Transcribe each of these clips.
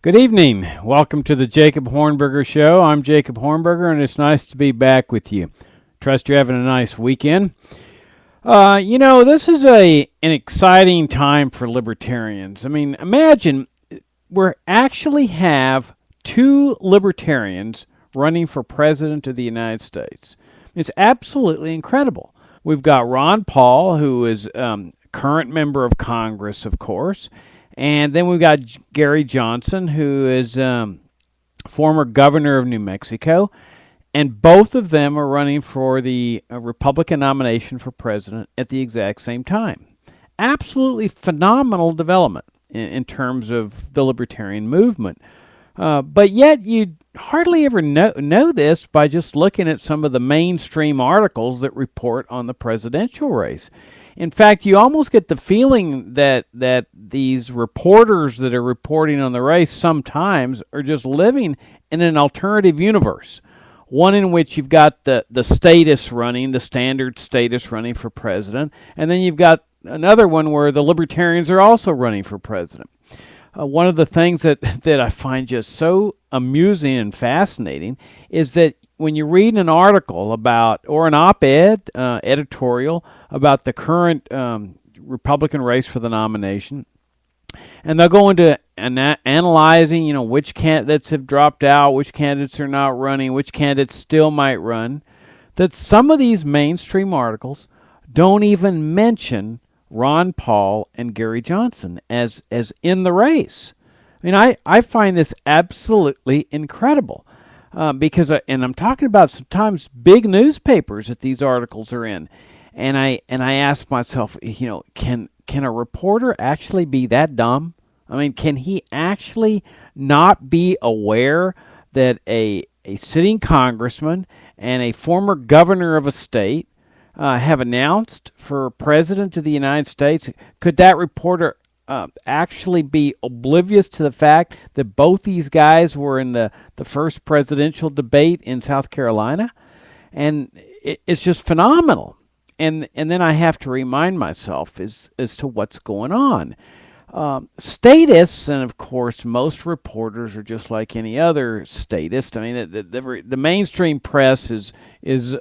Good evening. Welcome to the Jacob Hornberger Show. I'm Jacob Hornberger, and it's nice to be back with you. Trust you're having a nice weekend. This is an exciting time for libertarians. I mean, imagine we actually have two libertarians running for president of the United States. It's absolutely incredible. We've got Ron Paul, who is current member of Congress, of course. And then we've got Gary Johnson, who is former governor of New Mexico. And both of them are running for the Republican nomination for president at the exact same time. Absolutely phenomenal development in terms of the libertarian movement. But yet you hardly ever know this by just looking at some of the mainstream articles that report on the presidential race. In fact, you almost get the feeling that these reporters that are reporting on the race sometimes are just living in an alternative universe. One in which you've got the status running, the standard status running for president, and then you've got another one where the libertarians are also running for president. One of the things that I find just so amusing and fascinating is that when you read an article about, or an op-ed editorial about the current Republican race for the nomination, and they'll go into analyzing, which candidates have dropped out, which candidates are not running, which candidates still might run, that some of these mainstream articles don't even mention Ron Paul and Gary Johnson as in the race. I mean, I find this absolutely incredible. Because I'm talking about sometimes big newspapers that these articles are in, and I ask myself, can a reporter actually be that dumb? I mean, can he actually not be aware that a sitting congressman and a former governor of a state have announced for president of the United States? Could that reporter actually be oblivious to the fact that both these guys were in the first presidential debate in South Carolina? And it's just phenomenal. And then I have to remind myself as to what's going on. Statists, and of course most reporters are just like any other statist. I mean, the mainstream press is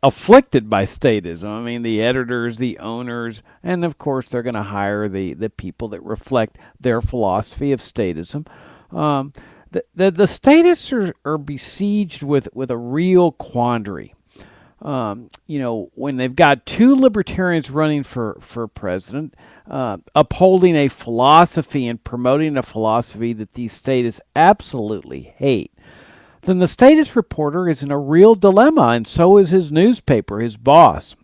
afflicted by statism. I mean, the editors, the owners, and of course they're going to hire the people that reflect their philosophy of statism. The statists are besieged with a real quandary. When they've got two libertarians running for president, upholding a philosophy and promoting a philosophy that these statists absolutely hate, then the status reporter is in a real dilemma, and so is his newspaper, his boss.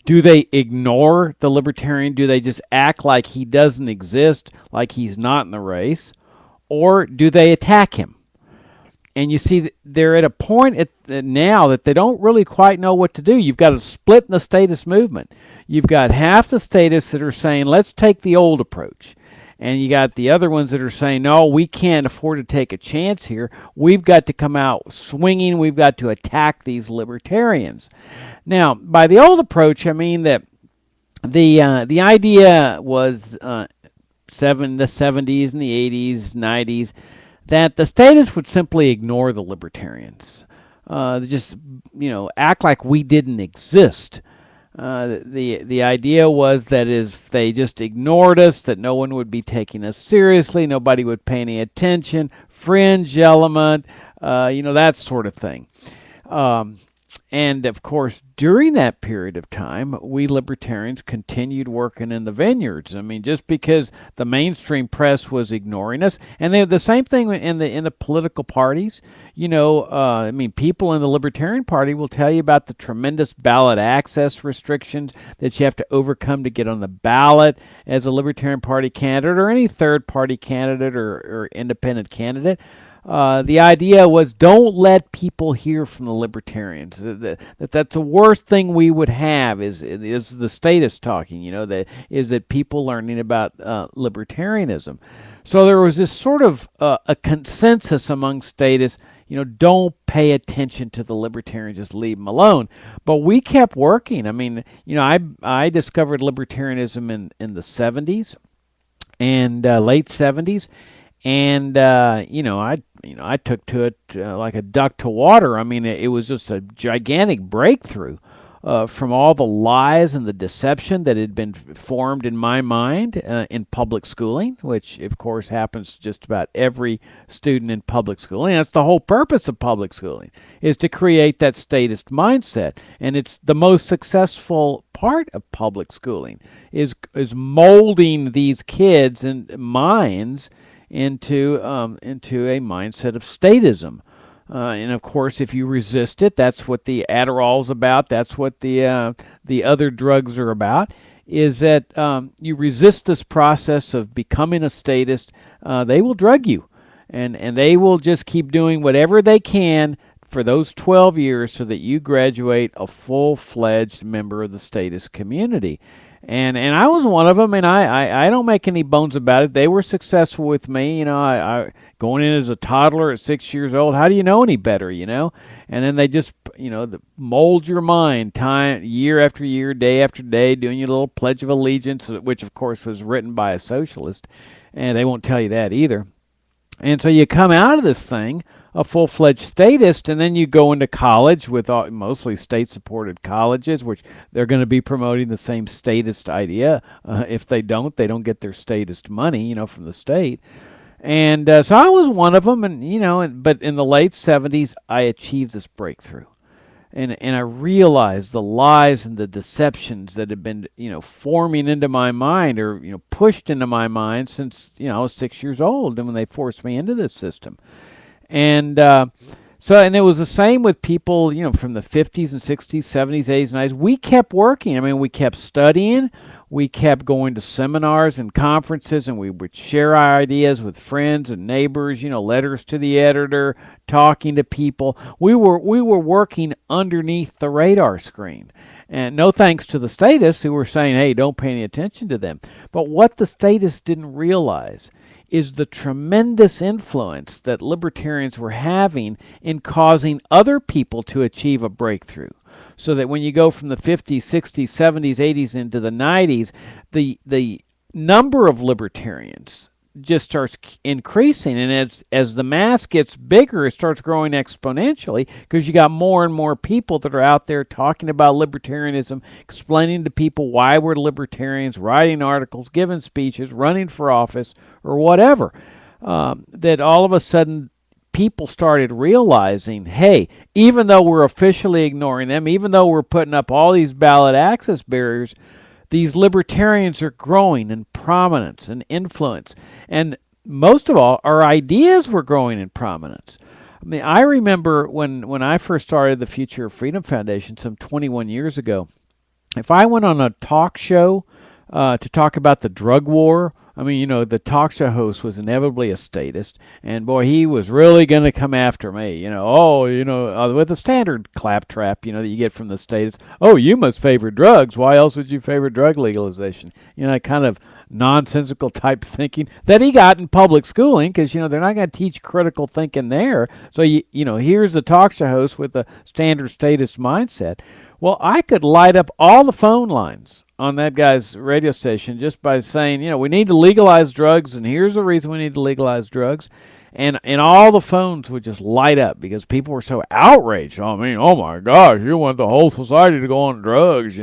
Do they ignore the libertarian? Do they just act like he doesn't exist, like he's not in the race? Or do they attack him? And you see, they're at a point now that they don't really quite know what to do. You've got a split in the status movement. You've got half the statists that are saying, let's take the old approach. And you got the other ones that are saying, no, we can't afford to take a chance here. We've got to come out swinging. We've got to attack these libertarians. Now, by the old approach, I mean that the idea was the 70s and the 80s, 90s, that the statists would simply ignore the libertarians. Just, act like we didn't exist. The idea was that if they just ignored us, that no one would be taking us seriously, nobody would pay any attention, fringe element, that sort of thing. And of course, during that period of time, we libertarians continued working in the vineyards. I mean, just because the mainstream press was ignoring us, and they the same thing in the political parties. People in the Libertarian Party will tell you about the tremendous ballot access restrictions that you have to overcome to get on the ballot as a Libertarian Party candidate or any third-party candidate or independent candidate. The idea was, don't let people hear from the libertarians. That's the worst thing we would have is the statists talking. That people learning about libertarianism. So there was this sort of a consensus among statists. Don't pay attention to the libertarians, just leave them alone. But we kept working. I mean, I discovered libertarianism in the 70s and late 70s. And I took to it like a duck to water. I mean, it was just a gigantic breakthrough from all the lies and the deception that had been formed in my mind in public schooling, which of course happens to just about every student in public schooling. That's the whole purpose of public schooling, is to create that statist mindset. And it's the most successful part of public schooling is molding these kids and minds into a mindset of statism. And of course, if you resist it, that's what the Adderall's about. That's what the other drugs are about. Is that you resist this process of becoming a statist, they will drug you, and they will just keep doing whatever they can for those 12 years so that you graduate a full-fledged member of the statist community. And I was one of them, and I don't make any bones about it. They were successful with me. I going in as a toddler at 6 years old. How do you know any better, And then they just, mold your mind time, year after year, day after day, doing your little Pledge of Allegiance, which, of course, was written by a socialist. And they won't tell you that either. And so you come out of this thing a full-fledged statist, and then you go into college with mostly state-supported colleges, which they're going to be promoting the same statist idea. If they don't get their statist money, from the state. And so I was one of them, and but in the late 70s, I achieved this breakthrough. And I realized the lies and the deceptions that had been, forming into my mind or, pushed into my mind since, I was 6 years old, and when they forced me into this system. And and it was the same with people, from the 50s and 60s, 70s, 80s, and 90s. We kept working. I mean, we kept studying. We kept going to seminars and conferences, and we would share our ideas with friends and neighbors, letters to the editor, talking to people. We were working underneath the radar screen. And no thanks to the statists who were saying, hey, don't pay any attention to them. But what the statists didn't realize is the tremendous influence that libertarians were having in causing other people to achieve a breakthrough. So that when you go from the 50s, 60s, 70s, 80s into the 90s, the number of libertarians just starts increasing. And as the mass gets bigger, it starts growing exponentially because you got more and more people that are out there talking about libertarianism, explaining to people why we're libertarians, writing articles, giving speeches, running for office, or whatever. That all of a sudden people started realizing, hey, even though we're officially ignoring them, even though we're putting up all these ballot access barriers, these libertarians are growing in prominence and influence. And most of all, our ideas were growing in prominence. I mean, I remember when I first started the Future of Freedom Foundation some 21 years ago, if I went on a talk show to talk about the drug war, I mean, the talk show host was inevitably a statist, and boy, he was really going to come after me, with the standard claptrap, that you get from the statists. Oh, you must favor drugs. Why else would you favor drug legalization? That kind of nonsensical type thinking that he got in public schooling because, they're not going to teach critical thinking there. So, here's the talk show host with the standard statist mindset. Well, I could light up all the phone lines on that guy's radio station just by saying, we need to legalize drugs, and here's the reason we need to legalize drugs. And all the phones would just light up because people were so outraged. I mean, oh my gosh, you want the whole society to go on drugs,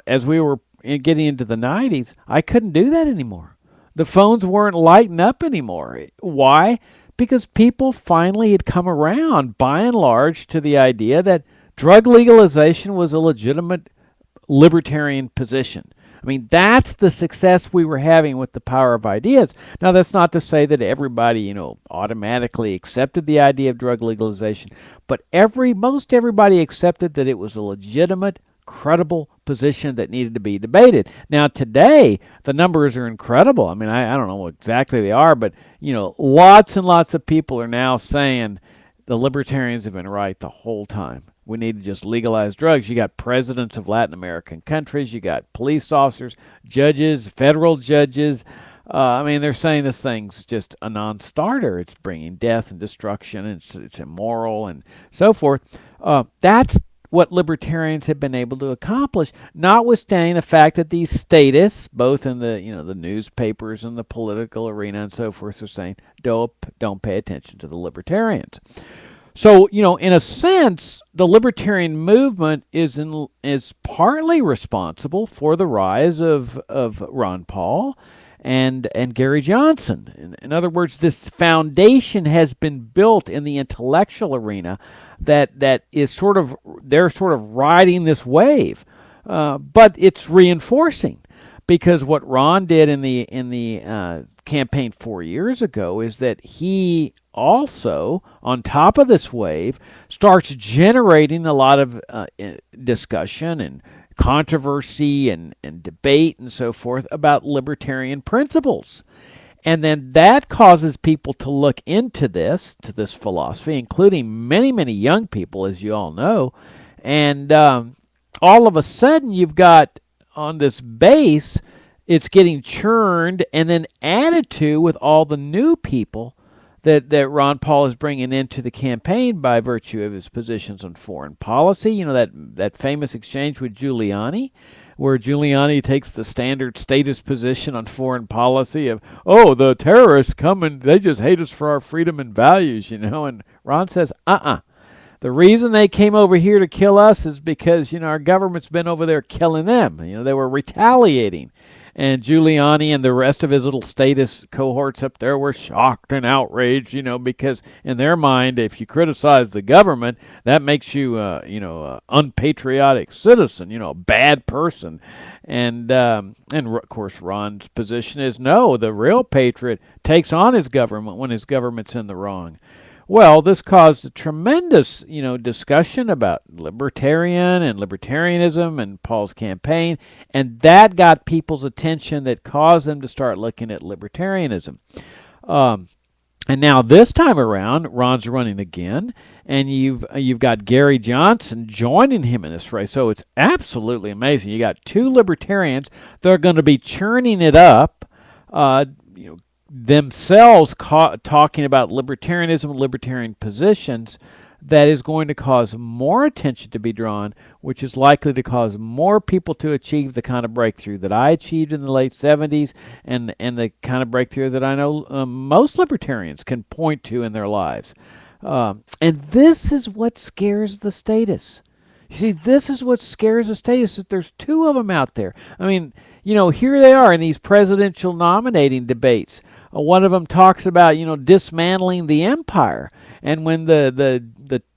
as we were getting into the 90s, I couldn't do that anymore. The phones weren't lighting up anymore. Why? Because people finally had come around, by and large, to the idea that drug legalization was a legitimate libertarian position. I mean, that's the success we were having with the power of ideas. Now, that's not to say that everybody, automatically accepted the idea of drug legalization, but most everybody accepted that it was a legitimate, credible position that needed to be debated. Now, today, the numbers are incredible. I mean, I don't know what exactly they are, but, lots and lots of people are now saying the libertarians have been right the whole time. We need to just legalize drugs. You got presidents of Latin American countries. You got police officers, judges, federal judges. They're saying this thing's just a non-starter. It's bringing death and destruction. It's immoral and so forth. That's what libertarians have been able to accomplish, notwithstanding the fact that these statists, both in the the newspapers and the political arena and so forth, are saying don't pay attention to the libertarians. So, in a sense, the libertarian movement is partly responsible for the rise of Ron Paul and Gary Johnson. In other words, this foundation has been built in the intellectual arena that is they're sort of riding this wave, but it's reinforcing, because what Ron did in the campaign 4 years ago is that he also, on top of this wave, starts generating a lot of discussion and controversy and debate and so forth about libertarian principles. And then that causes people to look into this philosophy, including many, many young people, as you all know. And all of a sudden, you've got on this base, it's getting churned and then added to with all the new people that Ron Paul is bringing into the campaign by virtue of his positions on foreign policy. That famous exchange with Giuliani, where Giuliani takes the standard statist position on foreign policy of, the terrorists come and they just hate us for our freedom and values, and Ron says, the reason they came over here to kill us is because, our government's been over there killing them. They were retaliating. And Giuliani and the rest of his little statist cohorts up there were shocked and outraged, because in their mind, if you criticize the government, that makes you, an unpatriotic citizen, a bad person. And of course, Ron's position is, no, the real patriot takes on his government when his government's in the wrong. Well, this caused a tremendous, discussion about libertarian and libertarianism and Paul's campaign, and that got people's attention, that caused them to start looking at libertarianism. And now this time around, Ron's running again, and you've got Gary Johnson joining him in this race. So it's absolutely amazing. You got two libertarians that are going to be churning it up, themselves talking about libertarianism, libertarian positions, that is going to cause more attention to be drawn, which is likely to cause more people to achieve the kind of breakthrough that I achieved in the late 70s, and the kind of breakthrough that I know most libertarians can point to in their lives. And this is what scares the statists. You see, this is what scares the statists, that there's two of them out there. I mean, here they are in these presidential nominating debates. One of them talks about, dismantling the empire. And when the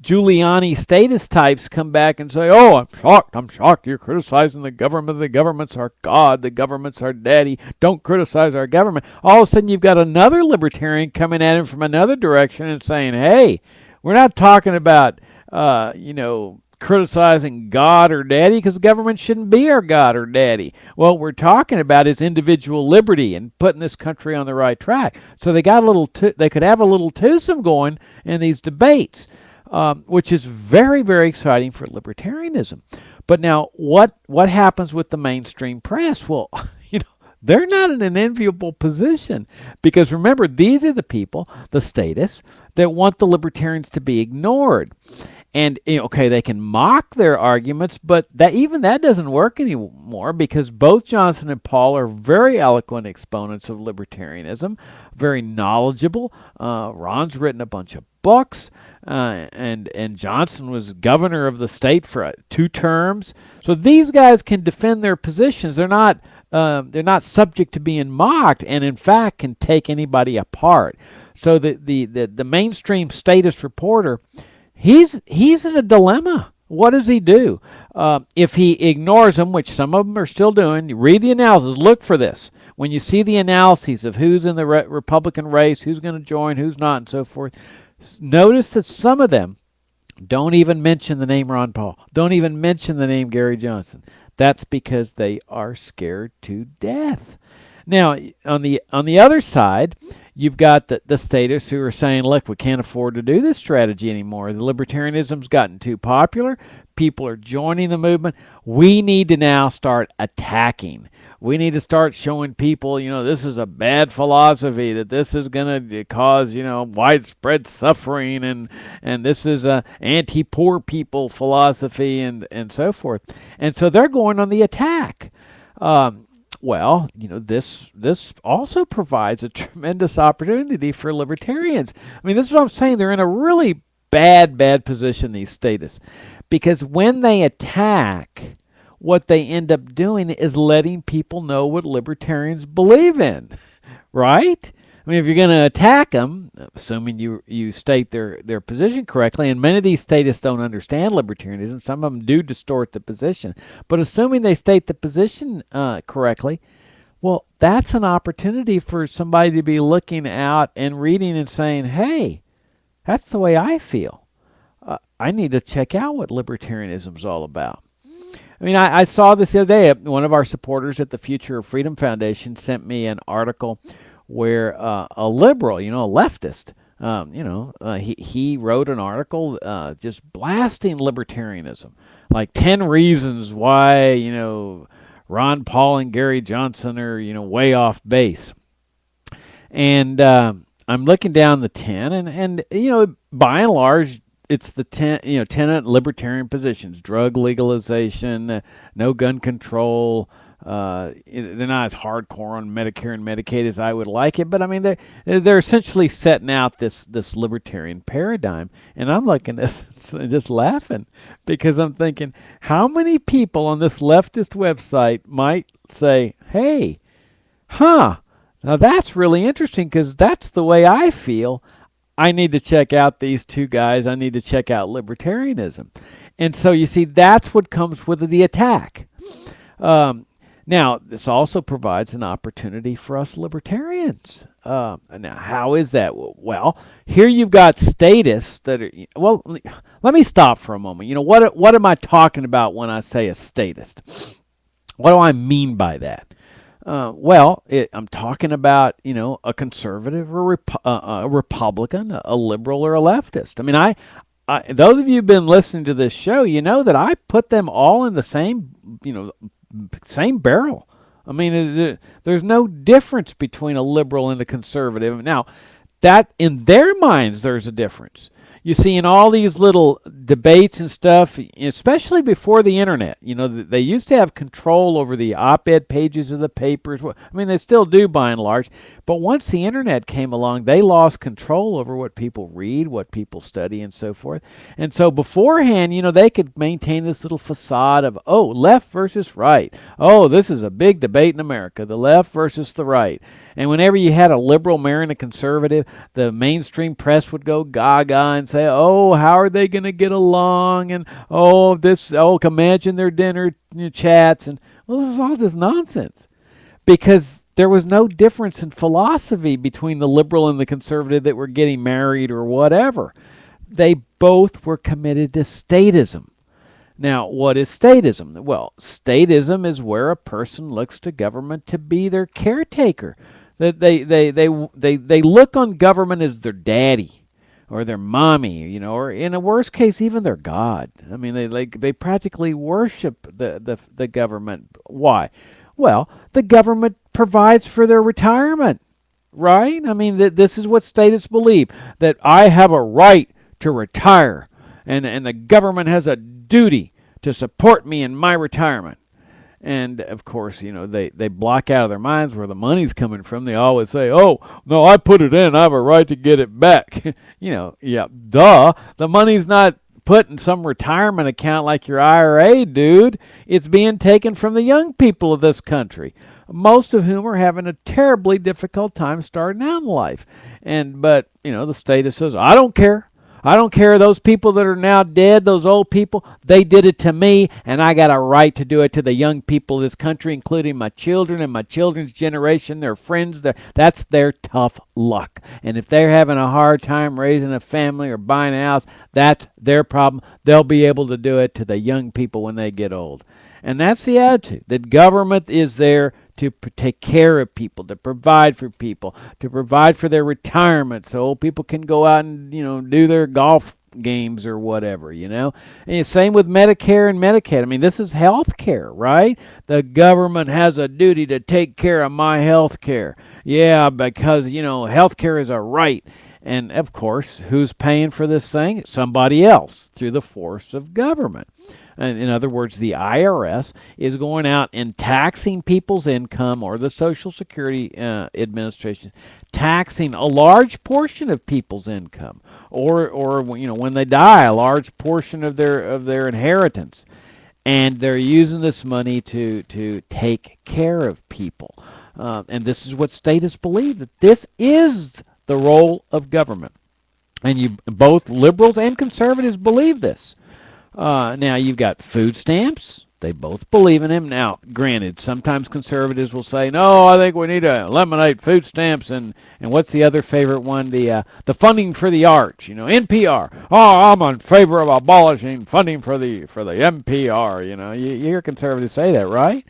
Giuliani statist types come back and say, I'm shocked, you're criticizing the government's our God, the government's our daddy, don't criticize our government. All of a sudden you've got another libertarian coming at him from another direction and saying, hey, we're not talking about, criticizing God or daddy, because government shouldn't be our God or daddy. What we're talking about is individual liberty and putting this country on the right track. So they got they could have a little twosome going in these debates, which is very, very exciting for libertarianism. But now, what happens with the mainstream press? Well, they're not in an enviable position, because remember, these are the people, the statists, that want the libertarians to be ignored. And, they can mock their arguments, but that doesn't work anymore, because both Johnson and Paul are very eloquent exponents of libertarianism, very knowledgeable. Ron's written a bunch of books, and Johnson was governor of the state for 2 terms. So these guys can defend their positions. They're not subject to being mocked, and in fact can take anybody apart. So the mainstream statist reporter, He's in a dilemma. What does he do? If he ignores them, which some of them are still doing, you read the analysis, look for this. When you see the analyses of who's in the Republican race, who's going to join, who's not, and so forth, notice that some of them don't even mention the name Ron Paul, don't even mention the name Gary Johnson. That's because they are scared to death. Now, on the other side, you've got the statists who are saying, look, we can't afford to do this strategy anymore. The libertarianism's gotten too popular. People are joining the movement. We need to now start attacking. we need to start showing people, this is a bad philosophy, that this is going to cause, widespread suffering, and this is a anti-poor people philosophy, and so forth. And so they're going on the attack. Well, this also provides a tremendous opportunity for libertarians. I mean, this is what I'm saying. They're in a really bad position, these statists, because when they attack, what they end up doing is letting people know what libertarians believe in, right? I mean, if you're going to attack them, assuming you state their position correctly, and many of these statists don't understand libertarianism, some of them do distort the position, but assuming they state the position correctly, well, that's an opportunity for somebody to be looking out and reading and saying, hey, that's the way I feel. I need to check out what libertarianism is all about. I mean, I saw this the other day. One of our supporters at the Future of Freedom Foundation sent me an article where a liberal, a leftist, he wrote an article just blasting libertarianism, like 10 reasons why, Ron Paul and Gary Johnson are, way off base. And I'm looking down the 10, and by and large, it's the 10 libertarian positions: drug legalization, no gun control. They're not as hardcore on Medicare and Medicaid as I would like it, but I mean they're essentially setting out this libertarian paradigm, and I'm looking at this and just laughing, because I'm thinking, how many people on this leftist website might say, hey, now that's really interesting, because that's the way I feel. I need to check out these two guys. I need to check out libertarianism. And so you see, that's what comes with the attack. Now, this also provides an opportunity for us libertarians. Now, how is that? Well, here you've got statists that are, well, let me stop for a moment. What am I talking about when I say a statist? What do I mean by that? I'm talking about, a conservative or a Republican, a liberal, or a leftist. I mean, those of you who've been listening to this show, you know that I put them all in the same barrel. I mean, there's no difference between a liberal and a conservative. Now, that in their minds, there's a difference. You see, in all these little debates and stuff, especially before the internet, they used to have control over the op-ed pages of the papers. I mean, they still do by and large. But once the internet came along, they lost control over what people read, what people study, and so forth. And so beforehand, they could maintain this little facade of, left versus right. This is a big debate in America, the left versus the right. And whenever you had a liberal marrying a conservative, the mainstream press would go gaga and say, how are they going to get along? And, imagine their dinner chats. And, this is all just nonsense. Because there was no difference in philosophy between the liberal and the conservative that were getting married or whatever. They both were committed to statism. Now, what is statism? Well, statism is where a person looks to government to be their caretaker. That they look on government as their daddy or their mommy, or in a worst case, even their God. I mean, they practically worship the government. Why? Well, the government provides for their retirement, right? I mean, this is what statists believe, that I have a right to retire, and the government has a duty to support me in my retirement. And, of course, they block out of their minds where the money's coming from. They always say, no, I put it in. I have a right to get it back. Duh. The money's not put in some retirement account like your IRA, dude. It's being taken from the young people of this country, most of whom are having a terribly difficult time starting out in life. But the statist says, I don't care. I don't care. Those people that are now dead, those old people, they did it to me, and I got a right to do it to the young people of this country, including my children and my children's generation, their friends. That's their tough luck. And if they're having a hard time raising a family or buying a house, that's their problem. They'll be able to do it to the young people when they get old. And that's the attitude, that government is there to take care of people, to provide for people, to provide for their retirement so old people can go out and, do their golf games or whatever, And same with Medicare and Medicaid. I mean, this is health care, right? The government has a duty to take care of my health care. Yeah, because, health care is a right. And, of course, who's paying for this thing? Somebody else through the force of government. And in other words, the IRS is going out and taxing people's income, or the Social Security Administration taxing a large portion of people's income, or when they die, a large portion of their inheritance, and they're using this money to take care of people. And this is what statists believe, that this is the role of government. And both liberals and conservatives believe this. Now, you've got food stamps. They both believe in them. Now, granted, sometimes conservatives will say, no, I think we need to eliminate food stamps. And what's the other favorite one? The funding for the arts, NPR. Oh, I'm in favor of abolishing funding for the NPR. You hear conservatives say that, right?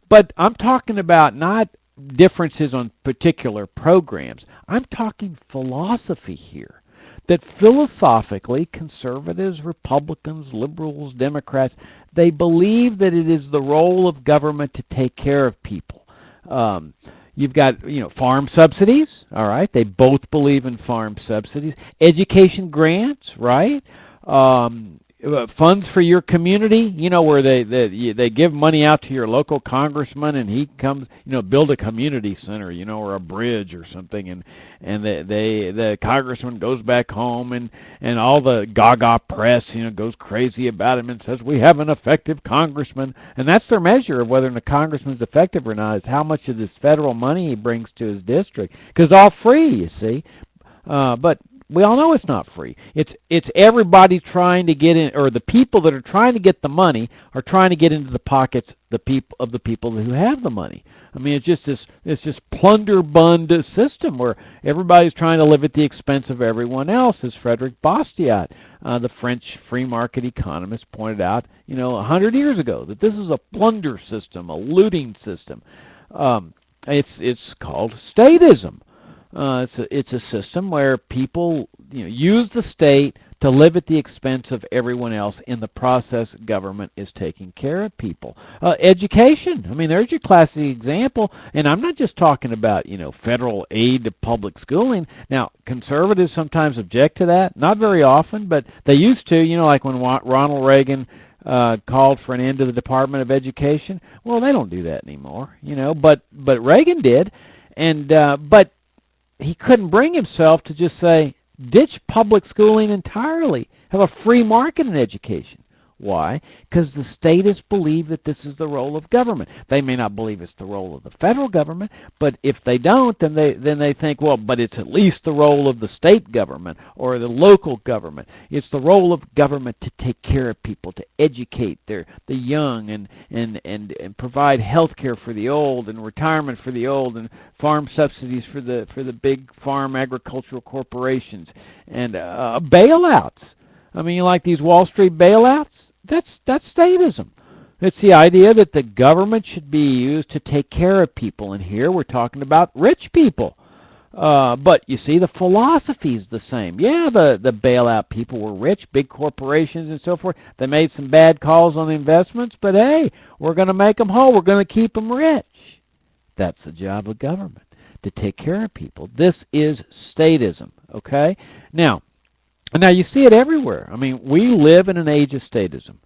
But I'm talking about not differences on particular programs. I'm talking philosophy here. That philosophically, conservatives, Republicans, liberals, Democrats, they believe that it is the role of government to take care of people. You've got, farm subsidies, all right? They both believe in farm subsidies. Education grants, right? Funds for your community, where they give money out to your local congressman, and he comes, build a community center, or a bridge or something, and the congressman goes back home, and all the gaga press, goes crazy about him and says, we have an effective congressman. And that's their measure of whether the congressman's effective or not, is how much of this federal money he brings to his district. Because it's all free, you see. But we all know it's not free. It's everybody trying to get in, or the people that are trying to get the money are trying to get into the pockets of the people who have the money. I mean, it's just plunderbund system where everybody's trying to live at the expense of everyone else, as Frederick Bastiat, the French free market economist, pointed out, 100 years ago, that this is a plunder system, a looting system. It's called statism. It's a system where people use the state to live at the expense of everyone else. In the process, government is taking care of people. Education. I mean, there's your classic example. And I'm not just talking about federal aid to public schooling. Now, conservatives sometimes object to that. Not very often, but they used to. Like when Ronald Reagan called for an end to the Department of Education. Well, they don't do that anymore. But Reagan did, and but he couldn't bring himself to just say, ditch public schooling entirely, have a free market in education. Why? Because the statists believe that this is the role of government. They may not believe it's the role of the federal government, but if they don't, then they think, well, but it's at least the role of the state government or the local government. It's the role of government to take care of people, to educate the young, and provide health care for the old, and retirement for the old, and farm subsidies for the big farm agricultural corporations, and bailouts. I mean, you like these Wall Street bailouts? That's statism. It's the idea that the government should be used to take care of people. And here we're talking about rich people. But you see, the philosophy is the same. Yeah, the bailout people were rich, big corporations and so forth. They made some bad calls on the investments, but hey, we're going to make them whole. We're going to keep them rich. That's the job of government, to take care of people. This is statism, okay? Now you see it everywhere. I mean, we live in an age of statism.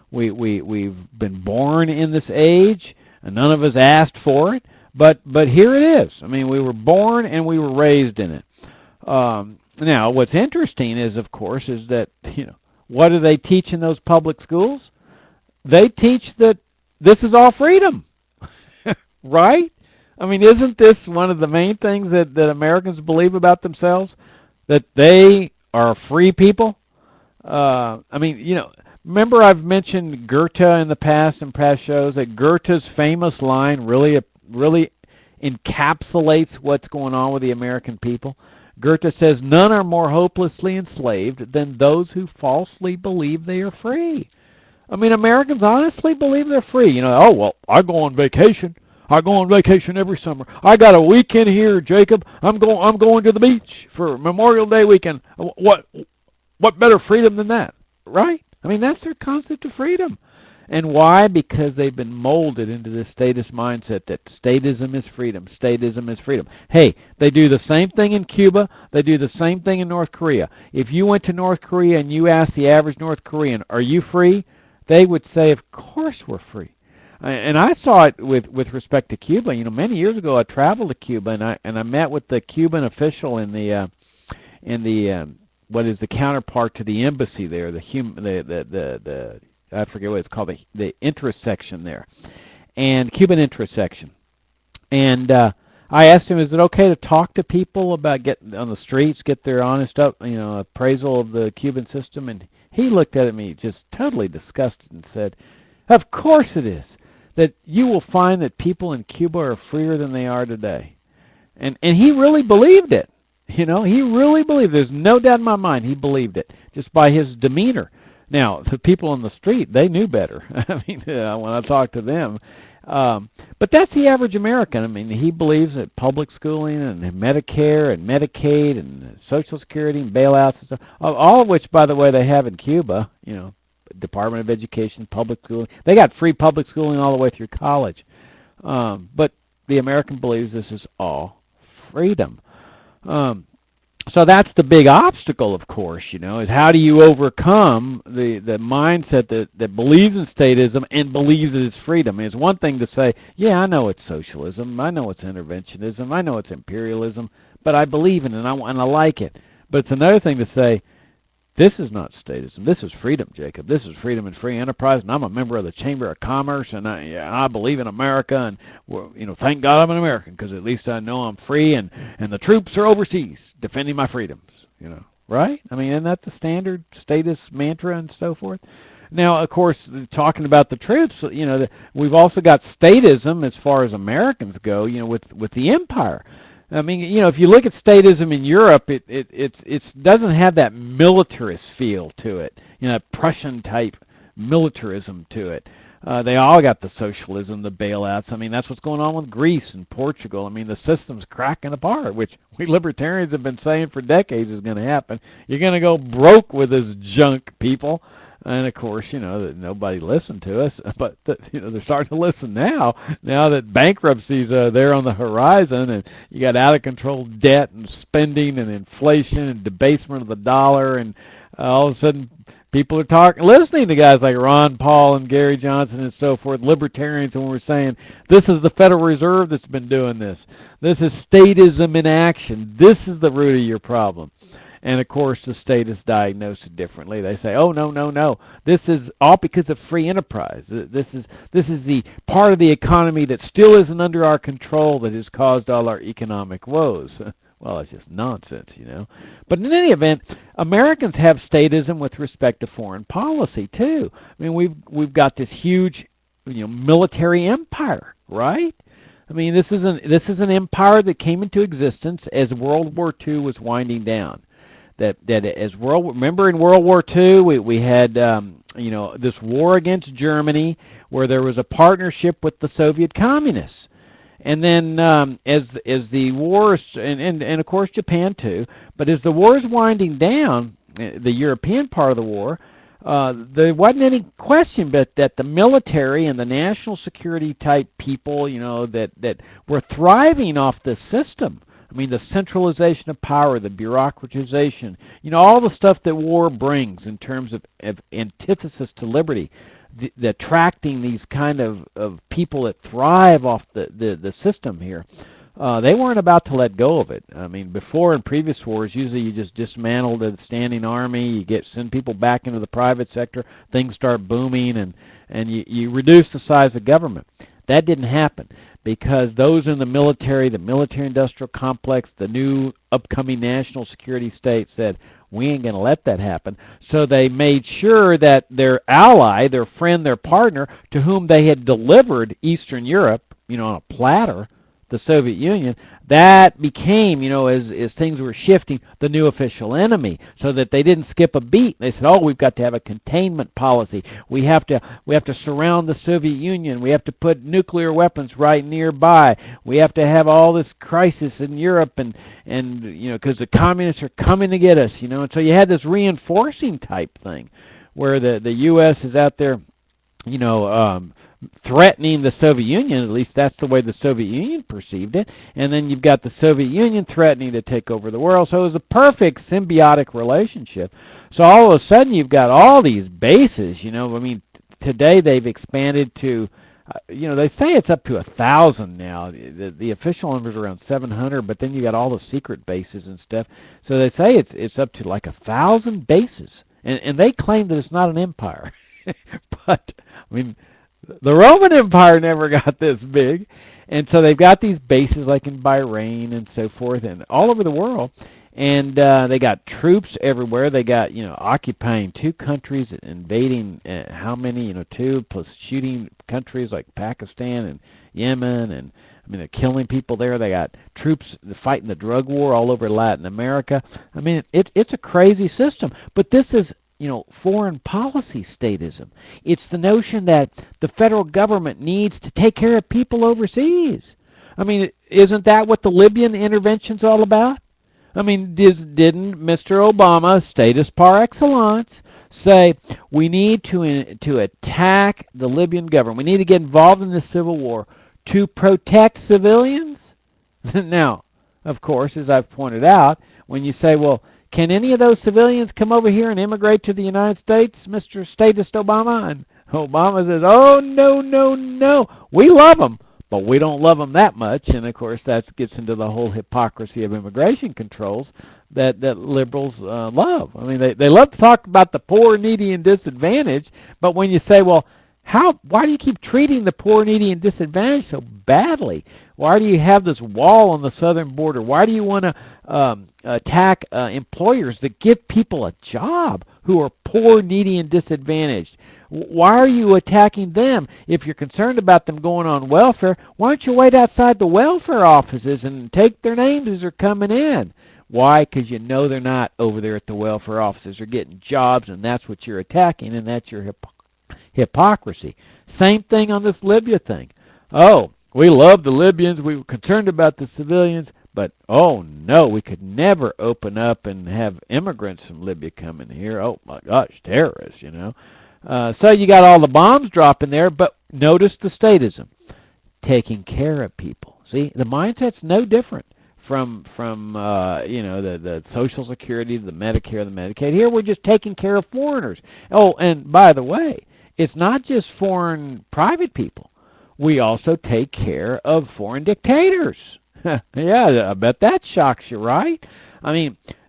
We've been born in this age, and none of us asked for it, but here it is. I mean, we were born and we were raised in it. Now, what's interesting is, of course, is that, what do they teach in those public schools? They teach that this is all freedom, right? I mean, isn't this one of the main things that Americans believe about themselves? That they are free people? I mean, remember I've mentioned Goethe in the past, in past shows, that Goethe's famous line really encapsulates what's going on with the American people. Goethe says, none are more hopelessly enslaved than those who falsely believe they are free. I mean, Americans honestly believe they're free. Oh, well, I go on vacation. I go on vacation every summer. I got a weekend here, Jacob. I'm going to the beach for Memorial Day weekend. what better freedom than that, right? I mean, that's their concept of freedom. And why? Because they've been molded into this statist mindset that statism is freedom. Statism is freedom. Hey, they do the same thing in Cuba. They do the same thing in North Korea. If you went to North Korea and you asked the average North Korean, are you free? They would say, of course we're free. And I saw it with respect to Cuba. You know, many years ago I traveled to Cuba and I met with the Cuban official in the what is the counterpart to the embassy there, the I forget what it's called, the interest section there, and Cuban interest section. And I asked him, is it okay to talk to people about getting on the streets, get their honest appraisal of the Cuban system? And he looked at me just totally disgusted and said, of course it is. That you will find that people in Cuba are freer than they are today. And he really believed it. You know, he really believed it. There's no doubt in my mind he believed it, just by his demeanor. Now, the people on the street, they knew better. I mean, when I talked to them. But that's the average American. I mean, he believes that public schooling and Medicare and Medicaid and Social Security and bailouts and stuff, all of which, by the way, they have in Cuba, you know, Department of Education, public schooling. They got free public schooling all the way through college. But the American believes this is all freedom. So that's the big obstacle, of course, you know, is how do you overcome the mindset that believes in statism and believes that it's freedom. And it's one thing to say, yeah, I know it's socialism, I know it's interventionism, I know it's imperialism, but I believe in it and I like it. But it's another thing to say, this is not statism. This is freedom, Jacob. This is freedom and free enterprise, and I'm a member of the Chamber of Commerce, and I believe in America, and you know, thank God I'm an American because at least I know I'm free, and the troops are overseas defending my freedoms. You know, right? I mean, isn't that the standard statist mantra and so forth? Now, of course, talking about the troops, you know, we've also got statism as far as Americans go. You know, with the empire. I mean, you know, if you look at statism in Europe, it doesn't have that militarist feel to it, you know, Prussian type militarism to it. They all got the socialism, the bailouts. I mean, that's what's going on with Greece and Portugal. I mean, the system's cracking apart, which we libertarians have been saying for decades is going to happen. You're going to go broke with this junk, people. And of course, you know, that nobody listened to us, but you know, they're starting to listen now that bankruptcies are there on the horizon, and you got out of control debt and spending and inflation and debasement of the dollar, and all of a sudden people are listening to guys like Ron Paul and Gary Johnson and so forth, libertarians, and we're saying this is the Federal Reserve that's been doing this. This is statism in action. This is the root of your problem. And, of course, the statists diagnose it differently. They say, oh, no. This is all because of free enterprise. This is the part of the economy that still isn't under our control that has caused all our economic woes. Well, it's just nonsense, you know. But in any event, Americans have statism with respect to foreign policy, too. I mean, we've got this huge, you know, military empire, right? I mean, this is an empire that came into existence as World War II was winding down. Remember in World War II we had you know, this war against Germany where there was a partnership with the Soviet communists, and then as the wars and of course Japan too, but as the war is winding down, the European part of the war, there wasn't any question but that the military and the national security type people, you know, that were thriving off this system. I mean, the centralization of power, the bureaucratization, you know, all the stuff that war brings in terms of antithesis to liberty, the attracting these kind of people that thrive off the system here. They weren't about to let go of it. I mean, before in previous wars, usually you just dismantle the standing army, you send people back into the private sector, things start booming, and you reduce the size of government. That didn't happen, because those in the military-industrial complex, the new upcoming national security state said, we ain't going to let that happen. So they made sure that their ally, their friend, their partner, to whom they had delivered Eastern Europe, you know, on a platter, the Soviet Union, that became, as things were shifting, the new official enemy, so that they didn't skip a beat. They said, "Oh, we've got to have a containment policy. We have to surround the Soviet Union. We have to put nuclear weapons right nearby. We have to have all this crisis in Europe, and because the communists are coming to get us, And so you had this reinforcing type thing, where the U.S. is out there, threatening the Soviet Union. At least that's the way the Soviet Union perceived it. And then you've got the Soviet Union threatening to take over the world. So it was a perfect symbiotic relationship. So all of a sudden you've got all these bases. Today they've expanded to, they say it's up to 1,000 now. The official number is around 700, but then you got all the secret bases and stuff. So they say it's up to like 1,000 bases, and they claim that it's not an empire. But the Roman Empire never got this big, and so they've got these bases like in Bahrain and so forth, and all over the world. And they got troops everywhere. They got occupying 2 countries, invading how many? 2 plus shooting countries like Pakistan and Yemen, and they're killing people there. They got troops fighting the drug war all over Latin America. It's a crazy system, but this is foreign policy statism. It's the notion that the federal government needs to take care of people overseas. Isn't that what the Libyan intervention's all about? Didn't Mr. Obama, status par excellence, say we need to attack the Libyan government? We need to get involved in the civil war to protect civilians? Now, of course, as I've pointed out, when you say, well, can any of those civilians come over here and immigrate to the United States, Mr. Statist Obama? And Obama says, oh, no, no, no. We love them, but we don't love them that much. And, of course, that gets into the whole hypocrisy of immigration controls that liberals love. They love to talk about the poor, needy, and disadvantaged, but when you say, well, why do you keep treating the poor, needy, and disadvantaged so badly? Why do you have this wall on the southern border? Why do you want to attack employers that give people a job who are poor, needy, and disadvantaged? Why are you attacking them? If you're concerned about them going on welfare, why don't you wait outside the welfare offices and take their names as they're coming in? Why? Because they're not over there at the welfare offices. They're getting jobs, and that's what you're attacking, and that's your hypocrisy. Same thing on this Libya thing. Oh, we love the Libyans. We were concerned about the civilians, but oh no, we could never open up and have immigrants from Libya coming here. Oh my gosh, terrorists, So you got all the bombs dropping there, but notice the statism. Taking care of people. See, the mindset's no different from the Social Security, the Medicare, the Medicaid. Here we're just taking care of foreigners. Oh, and by the way, it's not just foreign private people. We also take care of foreign dictators. Yeah, I bet that shocks you, right?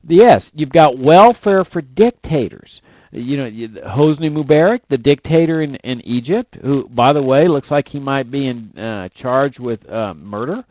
Yes, you've got welfare for dictators. Hosni Mubarak, the dictator in Egypt, who, by the way, looks like he might be charged with murder.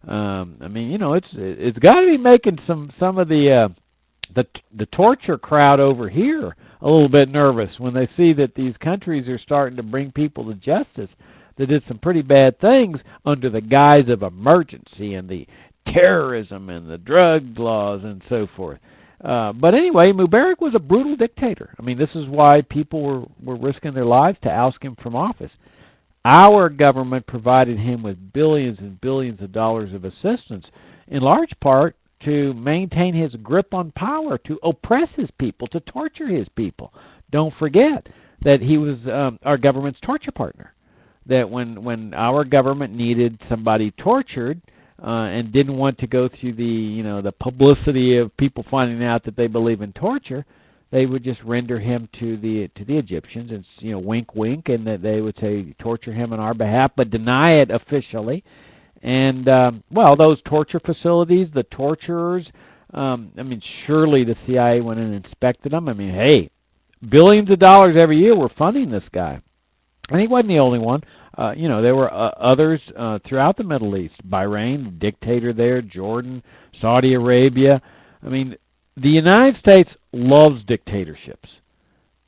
It's got to be making some of the torture crowd over here a little bit nervous when they see that these countries are starting to bring people to justice that did some pretty bad things under the guise of emergency and the terrorism and the drug laws and so forth. But anyway, Mubarak was a brutal dictator. This is why people were risking their lives to oust him from office. Our government provided him with billions and billions of dollars of assistance, in large part to maintain his grip on power, to oppress his people, to torture his people. Don't forget that he was our government's torture partner. That when our government needed somebody tortured and didn't want to go through the publicity of people finding out that they believe in torture, they would just render him to the Egyptians and wink wink, and that they would say torture him on our behalf, but deny it officially. And those torture facilities, the torturers, surely the CIA went and inspected them. Hey, billions of dollars every year we're funding this guy. And he wasn't the only one. There were others throughout the Middle East. Bahrain, the dictator there, Jordan, Saudi Arabia. The United States loves dictatorships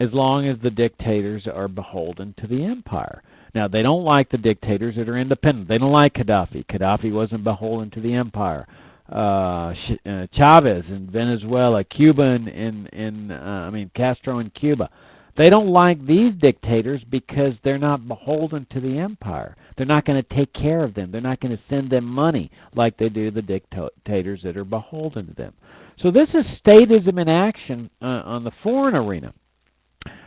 as long as the dictators are beholden to the empire. Now, they don't like the dictators that are independent. They don't like Gaddafi. Gaddafi wasn't beholden to the empire. Chavez in Venezuela, Cuba Castro in Cuba. They don't like these dictators because they're not beholden to the empire. They're not going to take care of them. They're not going to send them money like they do the dictators that are beholden to them. So this is statism in action on the foreign arena.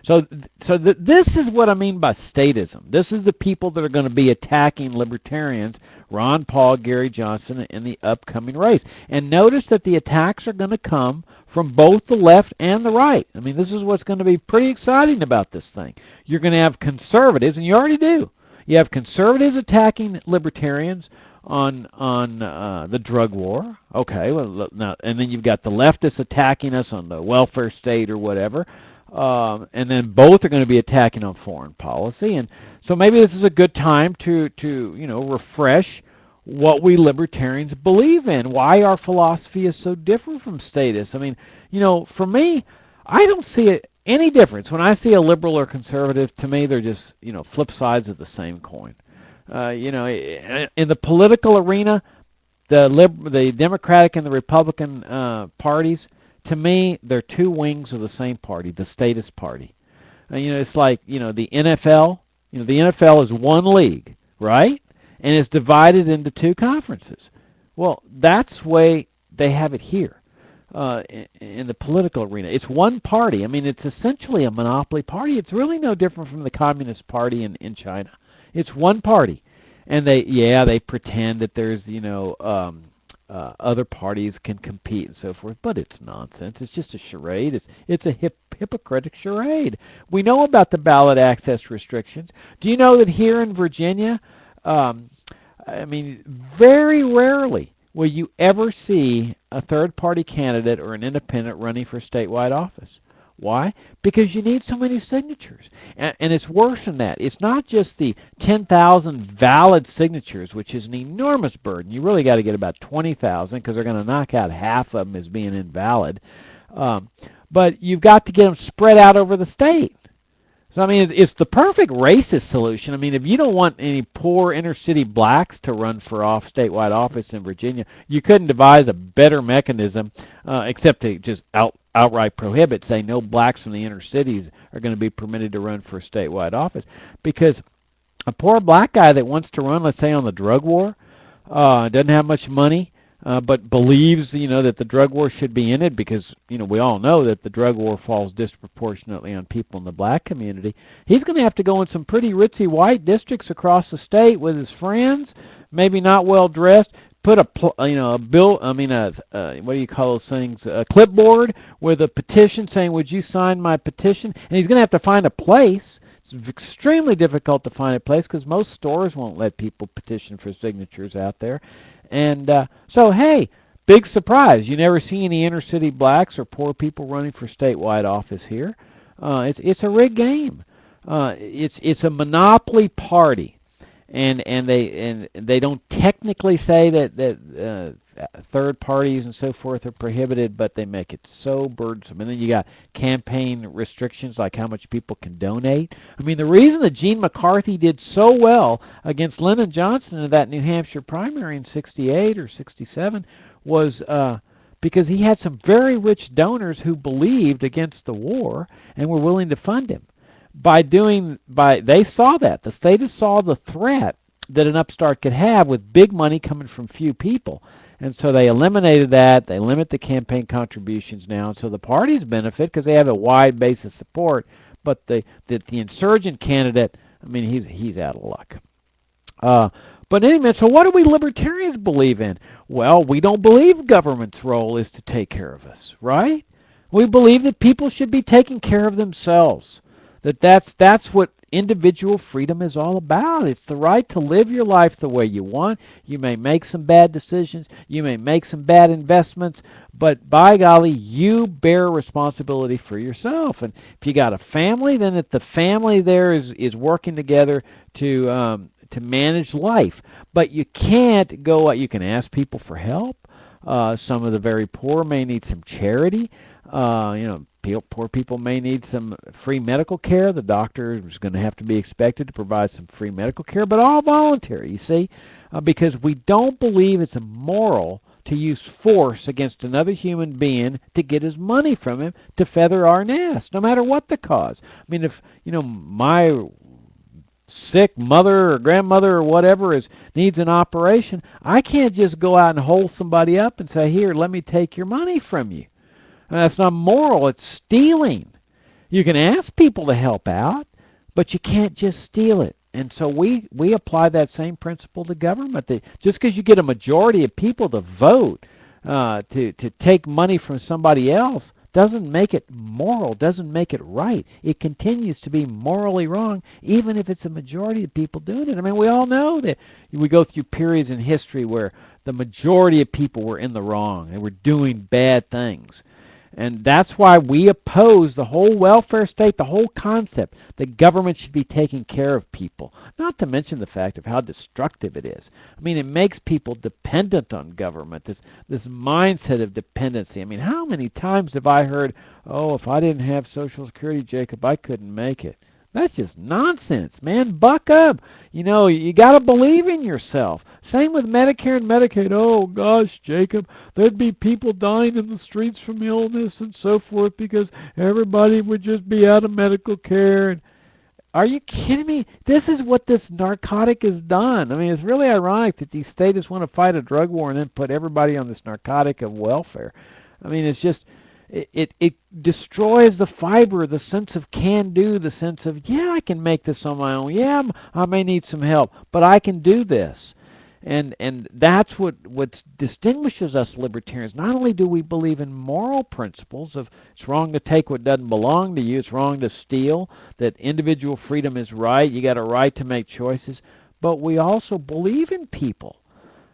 This is what I mean by statism. This is the people that are going to be attacking libertarians, Ron Paul, Gary Johnson, in the upcoming race. And notice that the attacks are going to come from both the left and the right. I mean, this is what's going to be pretty exciting about this thing. You're going to have conservatives, and you already do. You have conservatives attacking libertarians on the drug war. Okay, well, now, and then you've got the leftists attacking us on the welfare state or whatever. And then both are going to be attacking on foreign policy. And so maybe this is a good time to refresh what we libertarians believe in, why our philosophy is so different from statists. I mean, for me, I don't see any difference. When I see a liberal or conservative, to me, they're just, flip sides of the same coin. In the political arena, the Democratic and the Republican parties, to me, they're two wings of the same party, the statist party. It's like, the NFL. The NFL is one league, right? And it's divided into two conferences. Well, that's the way they have it here in the political arena. It's one party. I mean, it's essentially a monopoly party. It's really no different from the Communist Party in China. It's one party. And they pretend that there's, other parties can compete and so forth, but it's nonsense. It's just a charade. It's a hypocritical charade. We know about the ballot access restrictions. Do you know that here in Virginia, very rarely will you ever see a third-party candidate or an independent running for statewide office. Why? Because you need so many signatures. And it's worse than that. It's not just the 10,000 valid signatures, which is an enormous burden. You really got to get about 20,000 because they're going to knock out half of them as being invalid. But you've got to get them spread out over the state. So, it's the perfect racist solution. If you don't want any poor inner-city blacks to run for statewide office in Virginia, you couldn't devise a better mechanism except to just outright prohibit, say no blacks from the inner cities are going to be permitted to run for a statewide office. Because a poor black guy that wants to run, let's say, on the drug war, doesn't have much money, but believes, that the drug war should be ended because, we all know that the drug war falls disproportionately on people in the black community. He's going to have to go in some pretty ritzy white districts across the state with his friends, maybe not well dressed, put a clipboard with a petition saying, would you sign my petition? And he's going to have to find a place. It's extremely difficult to find a place because most stores won't let people petition for signatures out there. And so, hey, big surprise. You never see any inner city blacks or poor people running for statewide office here. It's a rigged game. It's a monopoly party. And they don't technically say that third parties and so forth are prohibited, but they make it so burdensome. And then you got campaign restrictions like how much people can donate. The reason that Gene McCarthy did so well against Lyndon Johnson in that New Hampshire primary in 68 or 67 was because he had some very rich donors who believed against the war and were willing to fund him. They saw that. The statists saw the threat that an upstart could have with big money coming from few people. And so they eliminated that. They limit the campaign contributions now. And so the parties benefit because they have a wide base of support. But the insurgent candidate, he's out of luck. But anyway, so what do we libertarians believe in? Well, we don't believe government's role is to take care of us, right? We believe that people should be taking care of themselves. That's what individual freedom is all about. It's the right to live your life the way you want. You may make some bad decisions. You may make some bad investments. But by golly, you bear responsibility for yourself. And if you got a family, then if the family there is working together to manage life. But you can't go out. You can ask people for help. Some of the very poor may need some charity. Poor people may need some free medical care. The doctor is going to have to be expected to provide some free medical care, but all voluntary, you see, because we don't believe it's immoral to use force against another human being to get his money from him to feather our nest, no matter what the cause. I mean, if, my sick mother or grandmother or whatever needs an operation, I can't just go out and hold somebody up and say, here, let me take your money from you. And that's not moral, it's stealing. You can ask people to help out, but you can't just steal it. And so we apply that same principle to government. That just because you get a majority of people to vote to take money from somebody else doesn't make it moral, doesn't make it right. It continues to be morally wrong, even if it's a majority of people doing it. I mean, we all know that we go through periods in history where the majority of people were in the wrong. They were doing bad things. And that's why we oppose the whole welfare state, the whole concept that government should be taking care of people. Not to mention the fact of how destructive it is. I mean, it makes people dependent on government, this mindset of dependency. I mean, how many times have I heard, oh, if I didn't have Social Security, Jacob, I couldn't make it. That's just nonsense, man. Buck up. You got to believe in yourself. Same with Medicare and Medicaid. Oh, gosh, Jacob, there'd be people dying in the streets from illness and so forth because everybody would just be out of medical care. And are you kidding me? This is what this narcotic has done. I mean, it's really ironic that these statists want to fight a drug war and then put everybody on this narcotic of welfare. I mean, it's just... It destroys the fiber, the sense of can-do, the sense of, yeah, I can make this on my own. Yeah, I may need some help, but I can do this. And that's what distinguishes us libertarians. Not only do we believe in moral principles of it's wrong to take what doesn't belong to you, it's wrong to steal, that individual freedom is right, you got a right to make choices, but we also believe in people.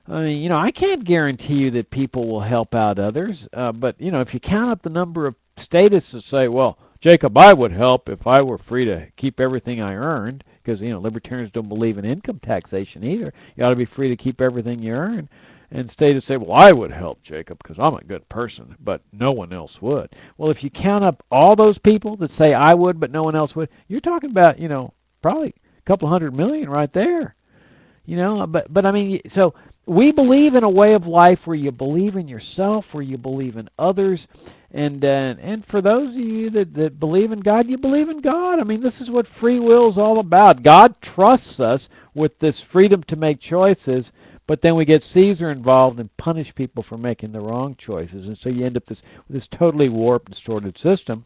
I mean, I can't guarantee you that people will help out others, but, if you count up the number of statists that say, well, Jacob, I would help if I were free to keep everything I earned, because, libertarians don't believe in income taxation either. You ought to be free to keep everything you earn. And statists say, well, I would help, Jacob, because I'm a good person, but no one else would. Well, if you count up all those people that say I would, but no one else would, you're talking about, probably a couple 100 million right there. But I mean, so we believe in a way of life where you believe in yourself, where you believe in others, and for those of you that believe in God, you believe in God. I mean, this is what free will is all about. God trusts us with this freedom to make choices, but then we get Caesar involved and punish people for making the wrong choices, and so you end up with this totally warped, distorted system,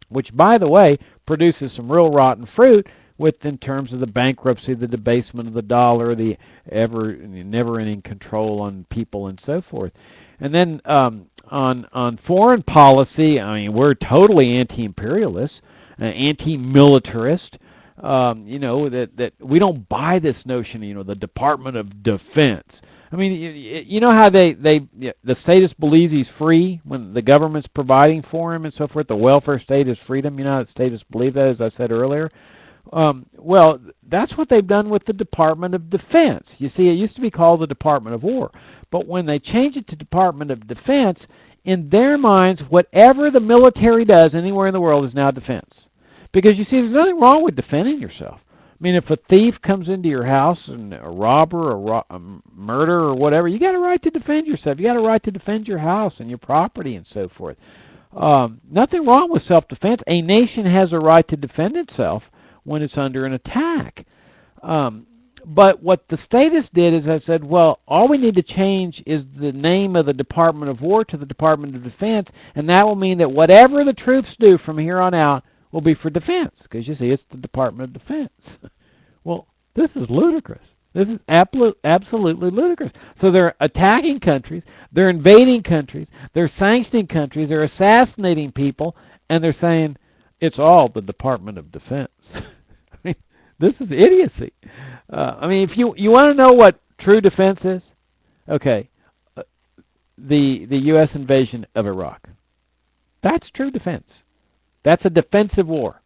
which, by the way, produces some real rotten fruit. In terms of the bankruptcy, the debasement of the dollar, the never-ending control on people, and so forth. And then on foreign policy, I mean, we're totally anti-imperialist, anti-militarist. That we don't buy this notion. The Department of Defense. I mean, you know how the statist believes he's free when the government's providing for him and so forth. The welfare state is freedom. You know how the statists believe that, as I said earlier. Well, that's what they've done with the Department of Defense. You see, it used to be called the Department of War. But when they changed it to Department of Defense, in their minds, whatever the military does anywhere in the world is now defense. Because, you see, there's nothing wrong with defending yourself. I mean, if a thief comes into your house and a robber or a murder or whatever, you got a right to defend yourself. You got a right to defend your house and your property and so forth. Nothing wrong with self-defense. A nation has a right to defend itself when it's under an attack. But what the statists did is I said, well, all we need to change is the name of the Department of War to the Department of Defense, and that will mean that whatever the troops do from here on out will be for defense, because you see, it's the Department of Defense. Well, this is ludicrous. This is absolutely ludicrous. So they're attacking countries, they're invading countries, they're sanctioning countries, they're assassinating people, and they're saying it's all the Department of Defense. This is idiocy. I mean, if you want to know what true defense is, okay, the U.S. invasion of Iraq. That's true defense. That's a defensive war.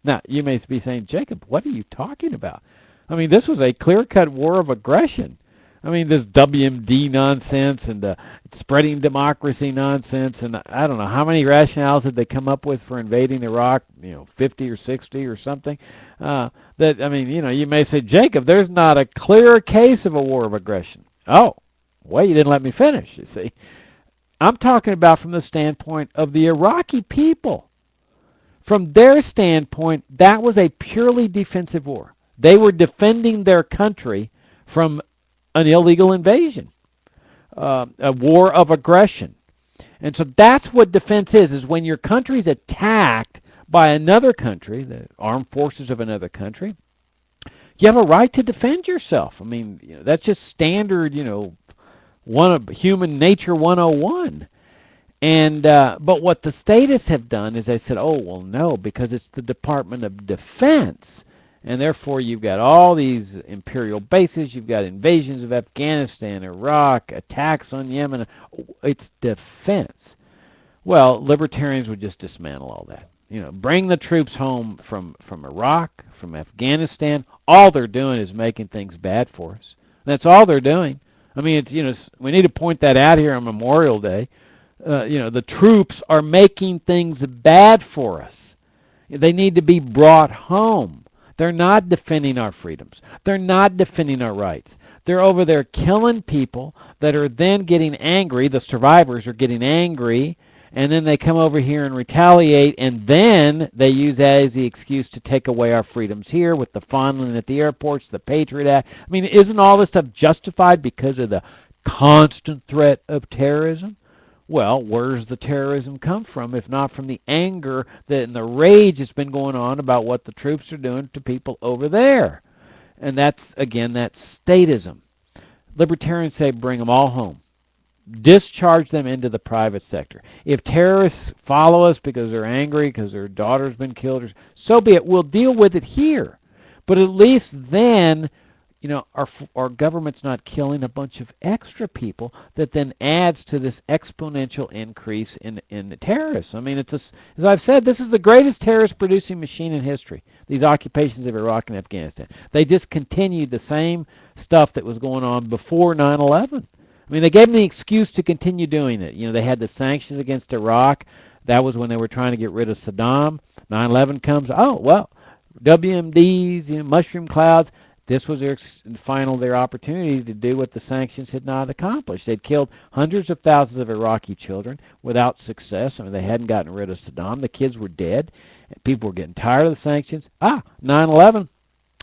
Now, you may be saying, Jacob, what are you talking about? I mean, this was a clear-cut war of aggression. I mean, this WMD nonsense and spreading democracy nonsense, and I don't know how many rationales did they come up with for invading Iraq, 50 or 60 or something. I mean, you may say, Jacob, there's not a clear case of a war of aggression. Oh, well, you didn't let me finish, you see. I'm talking about from the standpoint of the Iraqi people. From their standpoint, that was a purely defensive war. They were defending their country from an illegal invasion, a war of aggression. And so that's what defense is when your country's attacked by another country, the armed forces of another country. You have a right to defend yourself. I mean, that's just standard, one of human nature 101. And but what the statists have done is they said, oh, well, no, because it's the Department of Defense. And therefore, you've got all these imperial bases. You've got invasions of Afghanistan, Iraq, attacks on Yemen. It's defense. Well, libertarians would just dismantle all that. Bring the troops home from Iraq, from Afghanistan. All they're doing is making things bad for us. That's all they're doing. I mean, it's we need to point that out here on Memorial Day. The troops are making things bad for us. They need to be brought home. They're not defending our freedoms. They're not defending our rights. They're over there killing people that are then getting angry. The survivors are getting angry, and then they come over here and retaliate, and then they use that as the excuse to take away our freedoms here with the fondling at the airports, the Patriot Act. I mean, isn't all this stuff justified because of the constant threat of terrorism? Well, where does the terrorism come from, if not from the anger and the rage that's been going on about what the troops are doing to people over there? And that's, again, that's statism. Libertarians say bring them all home. Discharge them into the private sector. If terrorists follow us because they're angry, because their daughter's been killed, so be it. We'll deal with it here. But at least then, our government's not killing a bunch of extra people that then adds to this exponential increase in the terrorists. I mean, as I've said, this is the greatest terrorist-producing machine in history, these occupations of Iraq and Afghanistan. They just continued the same stuff that was going on before 9/11. I mean, they gave them the excuse to continue doing it. They had the sanctions against Iraq. That was when they were trying to get rid of Saddam. 9/11 comes. Oh, well, WMDs, mushroom clouds. This was their opportunity to do what the sanctions had not accomplished. They'd killed hundreds of thousands of Iraqi children without success. I mean, they hadn't gotten rid of Saddam. The kids were dead. People were getting tired of the sanctions. 9/11,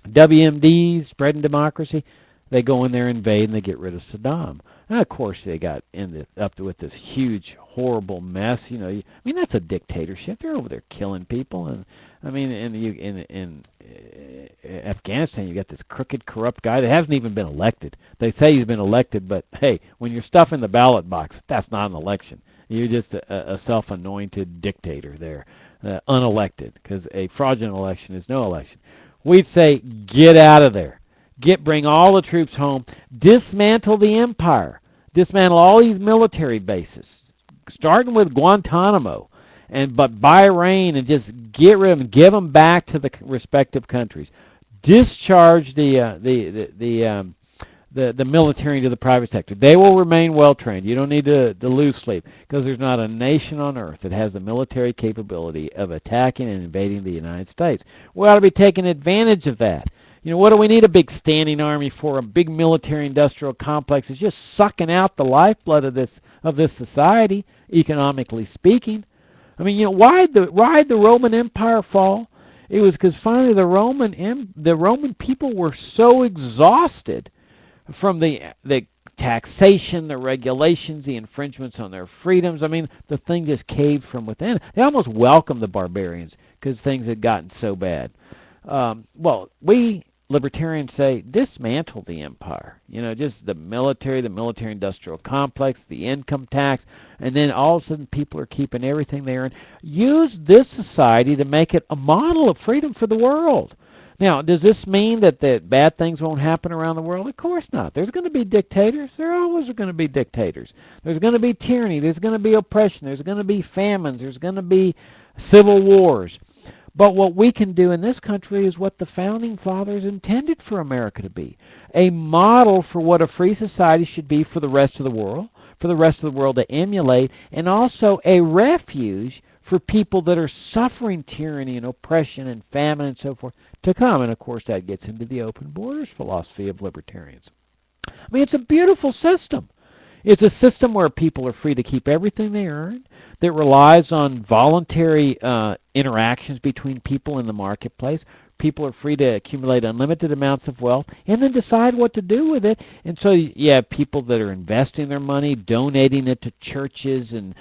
WMDs, spreading democracy. They go in there, invade, and they get rid of Saddam. And, of course, they got up with this huge, horrible mess. I mean, that's a dictatorship. They're over there killing people. And, I mean, in Afghanistan, you got this crooked, corrupt guy that hasn't even been elected. They say he's been elected, but, hey, when you're stuffing the ballot box, that's not an election. You're just a self-anointed dictator there, unelected, because a fraudulent election is no election. We'd say, get out of there. Bring all the troops home. Dismantle the empire. Dismantle all these military bases, starting with Guantanamo, but Bahrain, and just get rid of them. Give them back to the respective countries. Discharge the military into the private sector. They will remain well trained. You don't need to lose sleep, because there's not a nation on earth that has the military capability of attacking and invading the United States. We ought to be taking advantage of that. What do we need a big standing army for? A big military-industrial complex is just sucking out the lifeblood of this society, economically speaking. I mean, why did the Roman Empire fall? It was because finally the Roman people were so exhausted from the taxation, the regulations, the infringements on their freedoms. I mean, the thing just caved from within. They almost welcomed the barbarians because things had gotten so bad. We libertarians say dismantle the empire. Just the military-industrial complex, the income tax, and then all of a sudden people are keeping everything they earn. Use this society to make it a model of freedom for the world. Now, does this mean that bad things won't happen around the world? Of course not. There's going to be dictators. There always are going to be dictators. There's going to be tyranny. There's going to be oppression. There's going to be famines. There's going to be civil wars. But what we can do in this country is what the Founding Fathers intended for America to be, a model for what a free society should be for the rest of the world, for the rest of the world to emulate, and also a refuge for people that are suffering tyranny and oppression and famine and so forth to come. And of course that gets into the open borders philosophy of libertarians. I mean, it's a beautiful system. It's a system where people are free to keep everything they earn, that relies on voluntary interactions between people in the marketplace. People are free to accumulate unlimited amounts of wealth and then decide what to do with it. And so you have people that are investing their money, donating it to churches and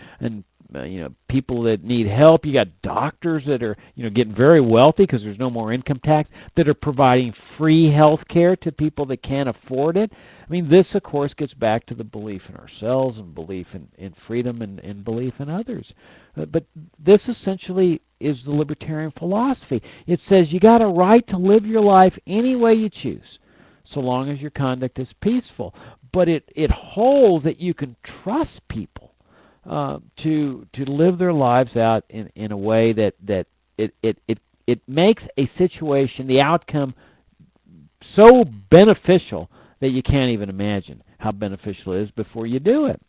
people that need help. You got doctors that are getting very wealthy because there's no more income tax, that are providing free health care to people that can't afford it. I mean, this of course gets back to the belief in ourselves and belief in freedom and belief in others. But this essentially is the libertarian philosophy. It says you got a right to live your life any way you choose, so long as your conduct is peaceful. But it holds that you can trust people to live their lives out in a way that it makes a situation, the outcome, so beneficial that you can't even imagine how beneficial it is before you do it.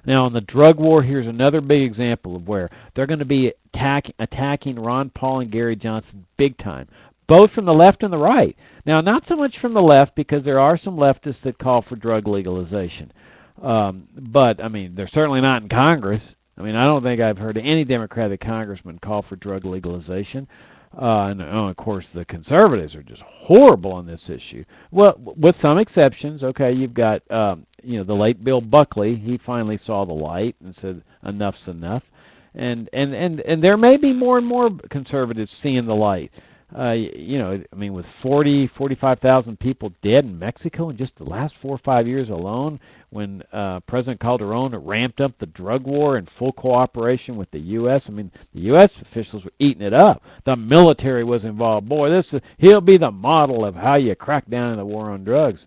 Now, on the drug war, here's another big example of where they're going to be attacking Ron Paul and Gary Johnson big time, both from the left and the right. Now, not so much from the left, because there are some leftists that call for drug legalization. But, I mean, they're certainly not in Congress. I mean, I don't think I've heard any Democratic congressman call for drug legalization. And of course, the conservatives are just horrible on this issue. Well, with some exceptions. Okay, you've got the late Bill Buckley. He finally saw the light and said enough's enough. And there may be more and more conservatives seeing the light. I mean, with 45,000 people dead in Mexico in just the last 4 or 5 years alone, when President Calderon ramped up the drug war in full cooperation with the U.S. I mean, the U.S. officials were eating it up. The military was involved. Boy, he'll be the model of how you crack down in the war on drugs.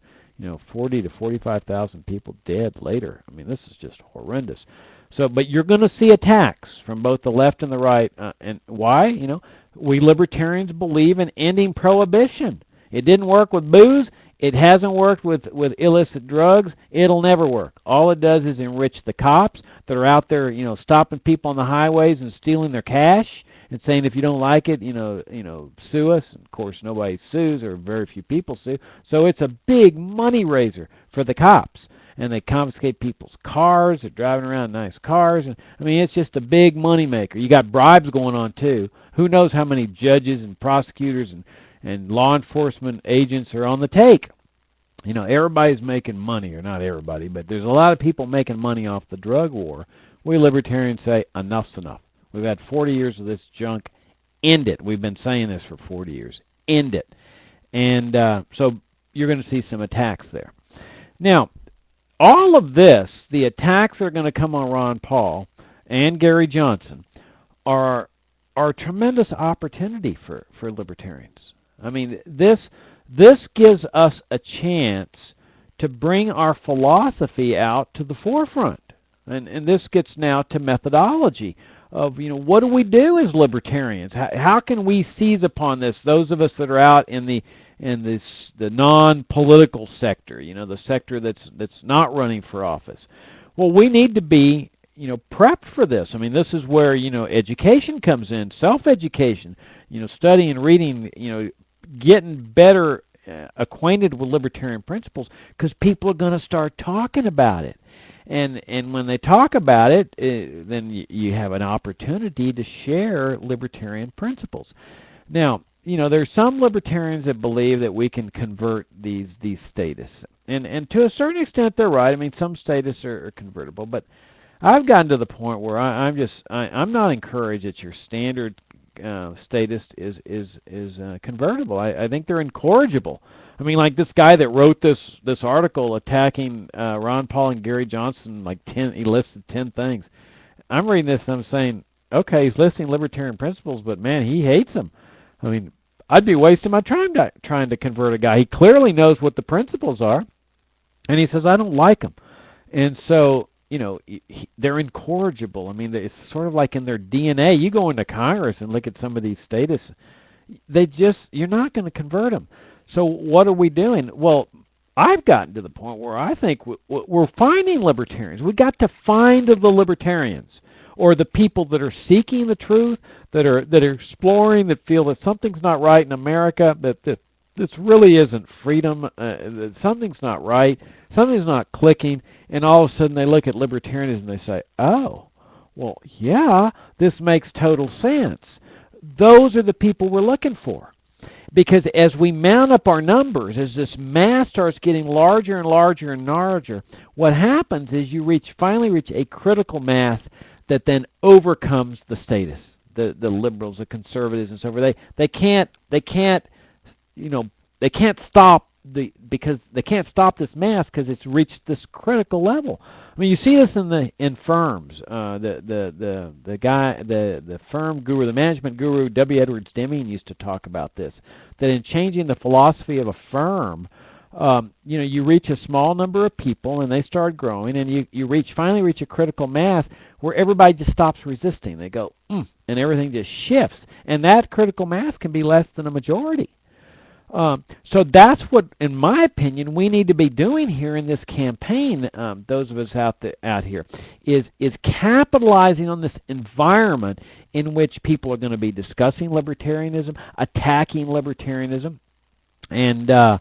40 to 45,000 people dead later. I mean, this is just horrendous. So, but you're going to see attacks from both the left and the right. And why? We libertarians believe in ending prohibition. It didn't work with booze. It hasn't worked with illicit drugs. It'll never work. All it does is enrich the cops that are out there, stopping people on the highways and stealing their cash and saying, if you don't like it, sue us. And of course, nobody sues, or very few people sue. So it's a big money raiser for the cops. And they confiscate people's cars. They're driving around in nice cars. And I mean, it's just a big money maker. You got bribes going on too. Who knows how many judges and prosecutors and law enforcement agents are on the take? Everybody's making money, or not everybody, but there's a lot of people making money off the drug war. We libertarians say enough's enough. We've had 40 years of this junk. End it. We've been saying this for 40 years. End it. And so you're going to see some attacks there. Now, all of this, the attacks that are going to come on Ron Paul and Gary Johnson, are a tremendous opportunity for libertarians. I mean, this gives us a chance to bring our philosophy out to the forefront. And this gets now to methodology of, what do we do as libertarians? How can we seize upon this, those of us that are out in the non-political sector, the sector that's not running for office? Well, we need to be, prepped for this. I mean, this is where, education comes in, self-education, studying, reading, getting better acquainted with libertarian principles, because people are going to start talking about it. And when they talk about it, then you have an opportunity to share libertarian principles. Now, there's some libertarians that believe that we can convert these statists. And to a certain extent, they're right. I mean, some statists are convertible. But I've gotten to the point where I'm not encouraged that your standard statist is convertible. I think they're incorrigible. I mean, like this guy that wrote this article attacking Ron Paul and Gary Johnson, he listed 10 things. I'm reading this and I'm saying, okay, he's listing libertarian principles, but man, he hates them. I mean, I'd be wasting my time trying to convert a guy. He clearly knows what the principles are, and he says, I don't like them. And so they're incorrigible. I mean, it's sort of like in their DNA. You go into Congress and look at some of these statists, you're not going to convert them. So what are we doing? Well, I've gotten to the point where I think we're finding libertarians. We got to find the libertarians, or the people that are seeking the truth, that are exploring, that feel that something's not right in America, that this really isn't freedom, that something's not right, something's not clicking, and all of a sudden they look at libertarianism and they say, oh, well, yeah, this makes total sense. Those are the people we're looking for. Because as we mount up our numbers, as this mass starts getting larger and larger and larger, what happens is you finally reach a critical mass that then overcomes the statists, the liberals, the conservatives, and so forth. They can't stop because they can't stop this mass because it's reached this critical level. I mean, you see this in firms. The firm guru, the management guru, W. Edwards Deming used to talk about this. That in changing the philosophy of a firm, you reach a small number of people and they start growing, and you finally reach a critical mass where everybody just stops resisting. They go, and everything just shifts, and that critical mass can be less than a majority. So that's what, in my opinion, we need to be doing here in this campaign. Those of us out here is capitalizing on this environment in which people are going to be discussing libertarianism, attacking libertarianism, and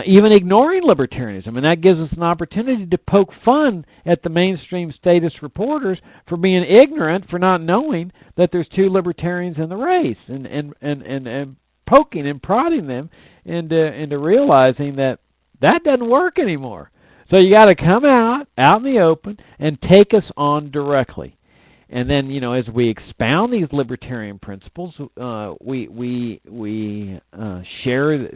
even ignoring libertarianism. And that gives us an opportunity to poke fun at the mainstream statist reporters for being ignorant, for not knowing that there's two libertarians in the race, and poking and prodding them into realizing that doesn't work anymore. So you got to come out in the open and take us on directly. And then, as we expound these libertarian principles, we share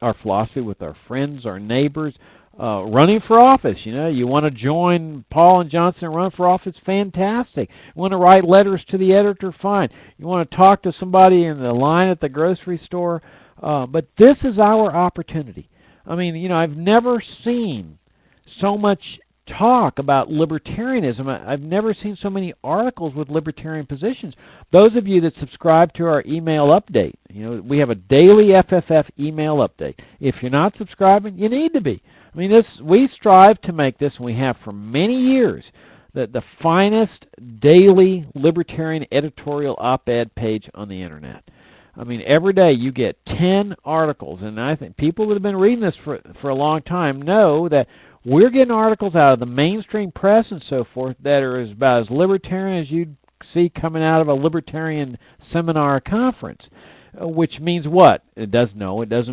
our philosophy with our friends, our neighbors. Running for office, you want to join Paul and Johnson and run for office, fantastic. You want to write letters to the editor, fine. You want to talk to somebody in the line at the grocery store, but this is our opportunity. I mean, I've never seen so much talk about libertarianism. I've never seen so many articles with libertarian positions. Those of you that subscribe to our email update, we have a daily FFF email update. If you're not subscribing, you need to be. I mean, we strive to make this, and we have for many years, the finest daily libertarian editorial op-ed page on the internet. I mean, every day you get 10 articles, and I think people that have been reading this for a long time know that we're getting articles out of the mainstream press and so forth that are about as libertarian as you'd see coming out of a libertarian seminar or conference. Which means what? It doesn't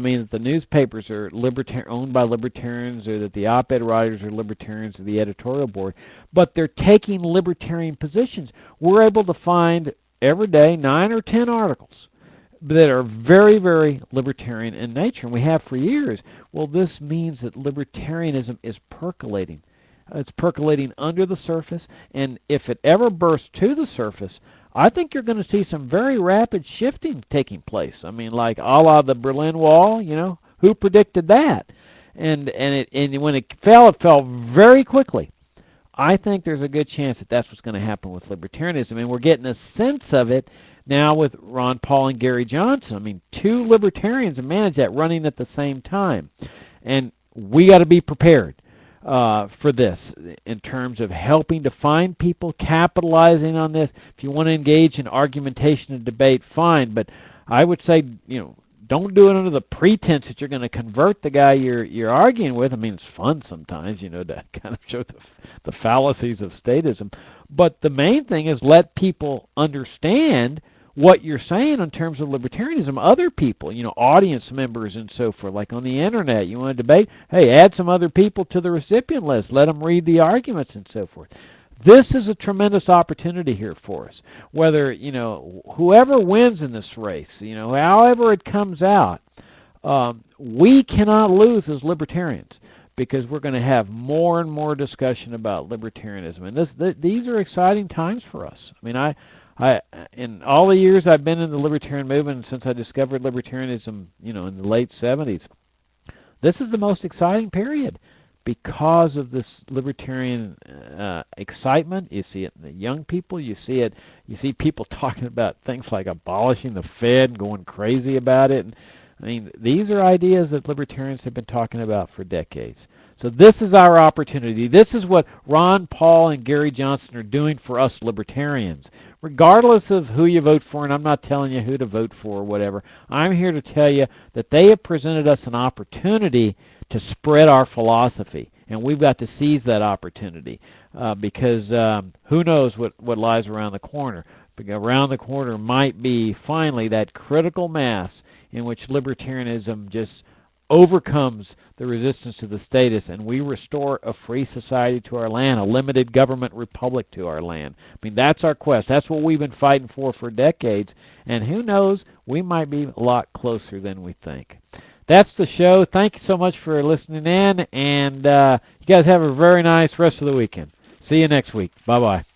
mean that the newspapers are owned by libertarians, or that the op-ed writers are libertarians, or the editorial board, but they're taking libertarian positions. We're able to find every day 9 or 10 articles that are very, very libertarian in nature, and we have for years. Well, this means that libertarianism is percolating. It's percolating under the surface, and if it ever bursts to the surface, I think you're going to see some very rapid shifting taking place. I mean, like a la the Berlin Wall, who predicted that? And when it fell very quickly. I think there's a good chance that that's what's going to happen with libertarianism, and we're getting a sense of it now with Ron Paul and Gary Johnson. I mean, two libertarians have managed that running at the same time, and we got to be prepared for this in terms of helping to find people, capitalizing on this. If you want to engage in argumentation and debate, fine, but I would say, don't do it under the pretense that you're going to convert the guy you're arguing with. I mean, it's fun sometimes, to kind of show the fallacies of statism, but the main thing is let people understand what you're saying in terms of libertarianism. Other people, audience members and so forth, like on the internet, you want to debate, hey, add some other people to the recipient list, let them read the arguments and so forth. This is a tremendous opportunity here for us. Whether, whoever wins in this race, however it comes out, we cannot lose as libertarians, because we're going to have more and more discussion about libertarianism. And these are exciting times for us. I mean, I in all the years I've been in the libertarian movement, since I discovered libertarianism, in the late 70s, this is the most exciting period. because of this libertarian excitement. You see it in the young people. You see people talking about things like abolishing the Fed and going crazy about it. And, I mean, these are ideas that libertarians have been talking about for decades. So this is our opportunity. This is what Ron Paul and Gary Johnson are doing for us libertarians. Regardless of who you vote for, and I'm not telling you who to vote for or whatever, I'm here to tell you that they have presented us an opportunity to spread our philosophy. And we've got to seize that opportunity because who knows what lies around the corner. Around the corner might be finally that critical mass in which libertarianism just overcomes the resistance to the status, and we restore a free society to our land, a limited government republic to our land. I mean, that's our quest. That's what we've been fighting for decades, and who knows, we might be a lot closer than we think. That's the show. Thank you so much for listening in, and you guys have a very nice rest of the weekend. See you next week. Bye-bye.